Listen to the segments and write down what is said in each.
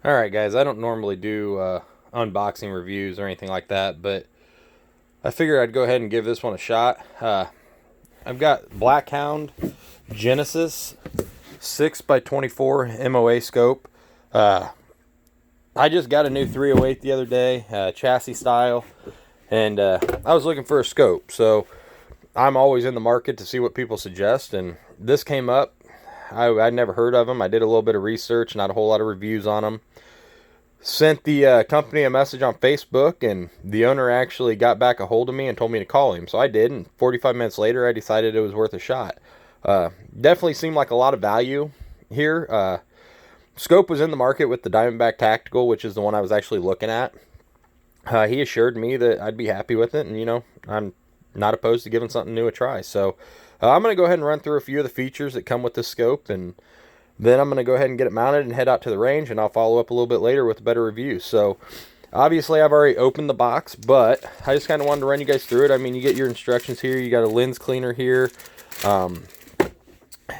Alright guys, I don't normally do unboxing reviews or anything like that, but I figured I'd go ahead and give this one a shot. I've got Blackhound Genesis 6x24 MOA scope. I just got a new 308 the other day, chassis style, and I was looking for a scope, so I'm always in the market to see what people suggest, and this came up. I'd never heard of them. I did a little bit of research, not a whole lot of reviews on them. Sent the company a message on Facebook, and the owner actually got back a hold of me and told me to call him. So I did, and 45 minutes later, I decided it was worth a shot. Definitely seemed like a lot of value here. Scope was in the market with the Diamondback Tactical, which is the one I was actually looking at. He assured me that I'd be happy with it, and I'm not opposed to giving something new a try. So I'm going to go ahead and run through a few of the features that come with this scope, and then I'm going to go ahead and get it mounted and head out to the range, and I'll follow up a little bit later with a better review. So obviously I've already opened the box, but I just kind of wanted to run you guys through it. I mean, you get your instructions here. You got a lens cleaner here.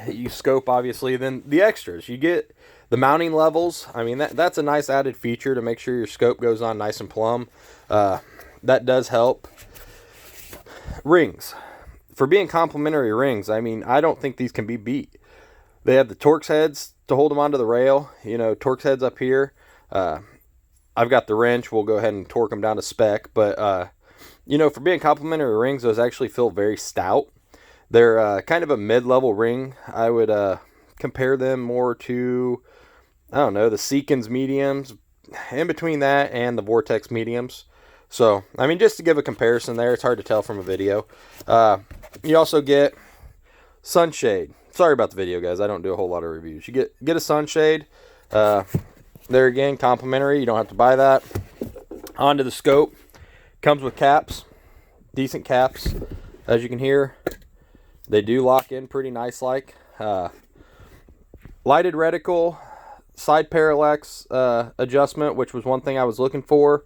You scope, obviously. Then the extras. You get the mounting levels. I mean, that's a nice added feature to make sure your scope goes on nice and plumb. That does help. Rings. For being complimentary rings, I mean, I don't think these can be beat. They have the Torx heads to hold them onto the rail. Torx heads up here. I've got the wrench. We'll go ahead and torque them down to spec. But, for being complimentary rings, those actually feel very stout. They're kind of a mid-level ring. I would compare them more to, I don't know, the Seekins mediums. In between that and the Vortex mediums. So, I mean, just to give a comparison there, it's hard to tell from a video. You also get sunshade. Sorry about the video, guys. I don't do a whole lot of reviews. You get a sunshade. There again, complimentary. You don't have to buy that. Onto the scope. Comes with caps. Decent caps. As you can hear, they do lock in pretty nice like. Lighted reticle. Side parallax adjustment, which was one thing I was looking for.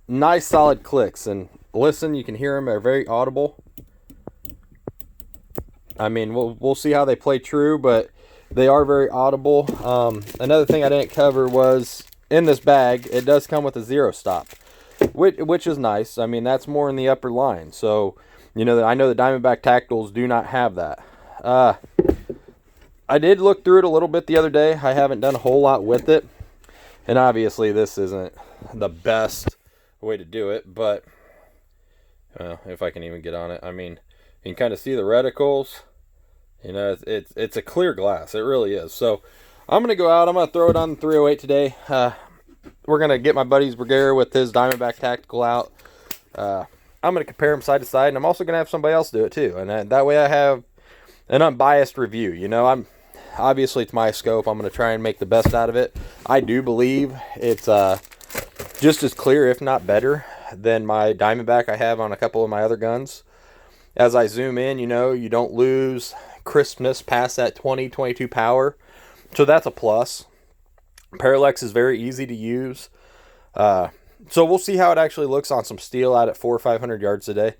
Nice solid clicks. And listen, you can hear them. They're very audible. I mean, we'll see how they play true, but they are very audible. Another thing I didn't cover was in this bag, it does come with a zero stop, which is nice. I mean, that's more in the upper line. So, I know the Diamondback Tacticals do not have that. I did look through it a little bit the other day. I haven't done a whole lot with it. And obviously, this isn't the best way to do it, but if I can even get on it, I mean, you can kind of see the reticles. It's a clear glass. It really is. So I'm going to go out. I'm going to throw it on the 308 today. We're going to get my buddy's Bergera with his Diamondback Tactical out. I'm going to compare them side to side, and I'm also going to have somebody else do it too. And that way I have an unbiased review. Obviously it's my scope. I'm going to try and make the best out of it. I do believe it's just as clear, if not better, than my Diamondback I have on a couple of my other guns. As I zoom in, you don't lose crispness past that 22 power. So that's a plus. Parallax is very easy to use. So we'll see how it actually looks on some steel out at 400 or 500 yards a day.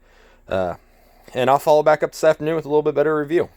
And I'll follow back up this afternoon with a little bit better review.